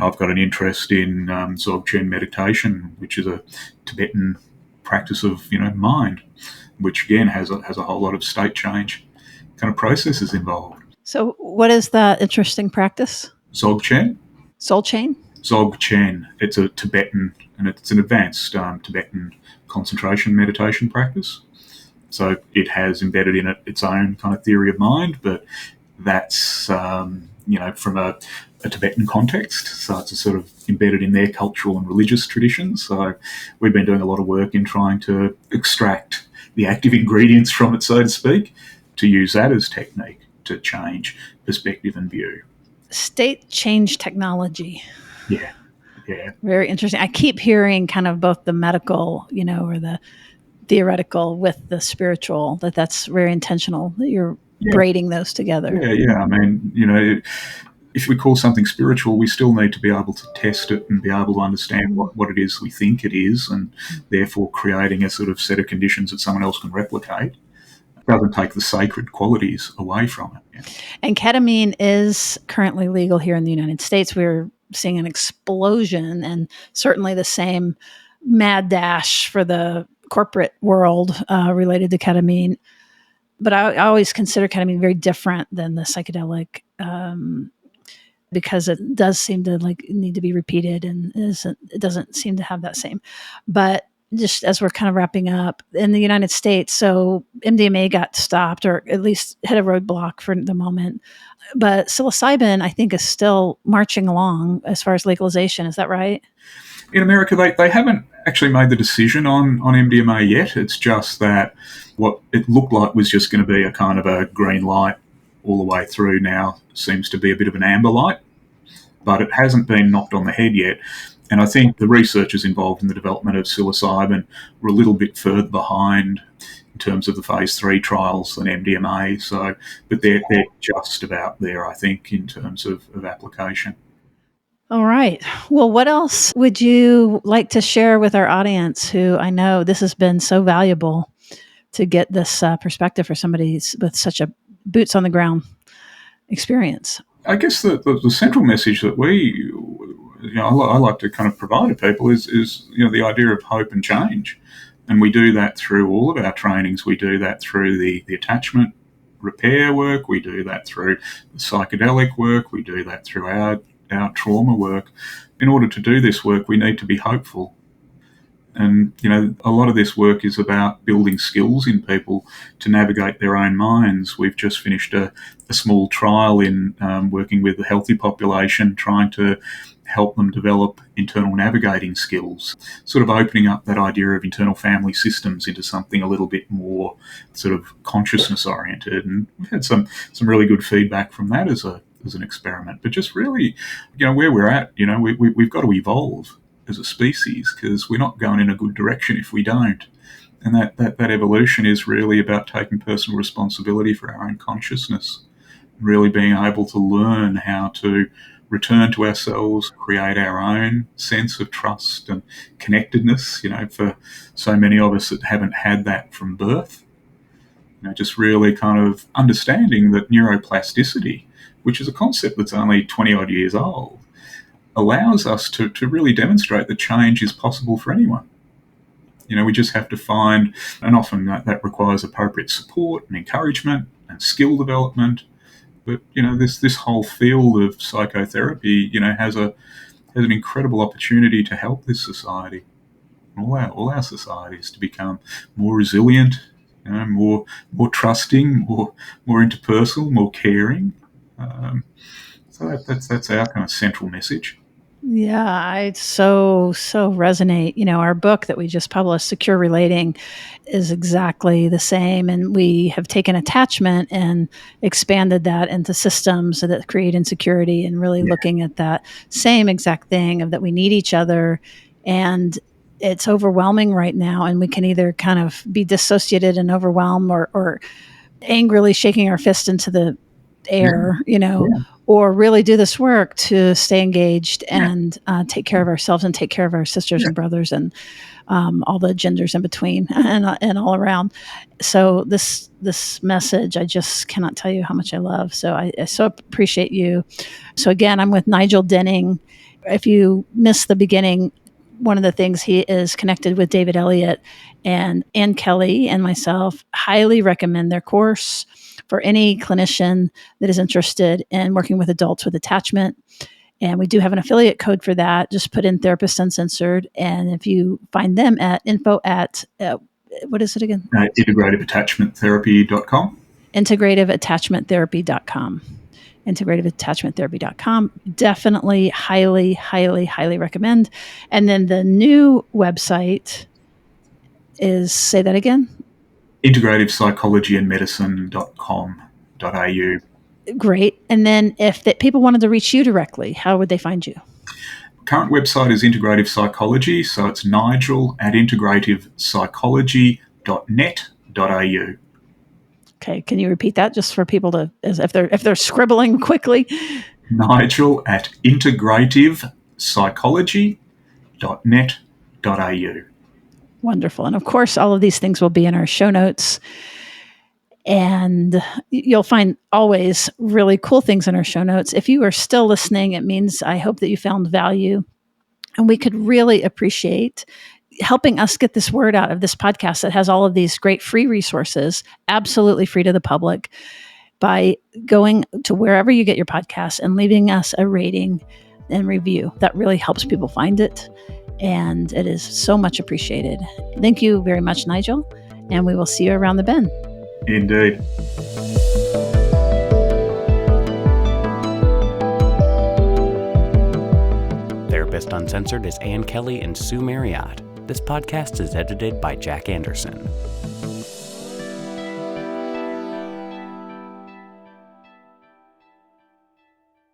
I've got an interest in Dzogchen meditation, which is a Tibetan practice of mind, which again has a whole lot of state change kind of processes involved. So, what is that interesting practice? Dzogchen. Soul chain. Dzogchen. It's a Tibetan, and it's an advanced Tibetan concentration meditation practice. So it has embedded in it its own kind of theory of mind, but that's from a Tibetan context, so it's sort of embedded in their cultural and religious traditions. So we've been doing a lot of work in trying to extract the active ingredients from it, so to speak, to use that as technique to change perspective and view. State change technology. Yeah. Very interesting. I keep hearing kind of both the medical, or the theoretical with the spiritual, that's very intentional, that you're braiding those together. Yeah. I mean, if we call something spiritual, we still need to be able to test it and be able to understand what it is we think it is, and therefore creating a sort of set of conditions that someone else can replicate. It doesn't take the sacred qualities away from it. Yeah. And ketamine is currently legal here in the United States. We're seeing an explosion, and certainly the same mad dash for the corporate world related to ketamine. But I always consider ketamine very different than the psychedelic because it does seem to need to be repeated, and it doesn't seem to have that same. But just as we're kind of wrapping up in the United States, so MDMA got stopped, or at least hit a roadblock for the moment. But psilocybin, I think, is still marching along as far as legalization. Is that right? In America, they haven't actually made the decision on MDMA yet. It's just that what it looked like was just going to be a kind of a green light all the way through now seems to be a bit of an amber light, but it hasn't been knocked on the head yet. And I think the researchers involved in the development of psilocybin were a little bit further behind in terms of the phase 3 trials than MDMA. So, but they're just about there, I think, in terms of application. All right. Well, what else would you like to share with our audience, who I know this has been so valuable to get this perspective for somebody with such a boots on the ground experience? I guess the central message that I like to kind of provide to people is the idea of hope and change. And we do that through all of our trainings. We do that through the attachment repair work. We do that through the psychedelic work. We do that through our trauma work. In order to do this work, we need to be hopeful. And, a lot of this work is about building skills in people to navigate their own minds. We've just finished a small trial in working with the healthy population, trying to help them develop internal navigating skills, sort of opening up that idea of internal family systems into something a little bit more sort of consciousness oriented. And we've had some really good feedback from that as an experiment. But just really, where we're at, we've got to evolve as a species, because we're not going in a good direction if we don't. And that evolution is really about taking personal responsibility for our own consciousness, really being able to learn how to return to ourselves, create our own sense of trust and connectedness, for so many of us that haven't had that from birth. Just really kind of understanding that neuroplasticity, which is a concept that's only 20 odd years old, allows us to really demonstrate that change is possible for anyone. We just have to find, and often that requires appropriate support and encouragement and skill development. But, this whole field of psychotherapy, has an incredible opportunity to help this society, all our societies, to become more resilient, more trusting, more interpersonal, more caring. So that's our kind of central message. Yeah, I so resonate. Our book that we just published, Secure Relating, is exactly the same. And we have taken attachment and expanded that into systems that create insecurity, and really looking at that same exact thing of that we need each other. And it's overwhelming right now. And we can either kind of be dissociated and overwhelmed, or angrily shaking our fist into the air, or really do this work to stay engaged and take care of ourselves and take care of our sisters and brothers and all the genders in between and all around. So this message, I just cannot tell you how much I love. So I so appreciate you. So again, I'm with Nigel Denning. If you missed the beginning, one of the things, he is connected with David Elliott and Ann Kelly and myself. Highly recommend their course for any clinician that is interested in working with adults with attachment. And we do have an affiliate code for that. Just put in Therapist Uncensored. And if you find them at info at, what is it again? Integrativeattachmenttherapy.com. Integrativeattachmenttherapy.com. Integrativeattachmenttherapy.com. Definitely highly, highly, highly recommend. And then the new website is, say that again? integrativepsychologyandmedicine.com.au. Great. And then if people wanted to reach you directly, how would they find you? Current website is Integrative Psychology, so it's Nigel at integrativepsychology.net.au. Okay, can you repeat that just for people to, as if they're scribbling quickly? Nigel at integrativepsychology.net.au. Wonderful. And of course, all of these things will be in our show notes. And you'll find always really cool things in our show notes. If you are still listening, it means I hope that you found value. And we could really appreciate helping us get this word out of this podcast that has all of these great free resources, absolutely free to the public, by going to wherever you get your podcasts and leaving us a rating and review. That really helps people find it. And it is so much appreciated. Thank you very much, Nigel. And we will see you around the bend. Indeed. Therapist Uncensored is Ann Kelly and Sue Marriott. This podcast is edited by Jack Anderson.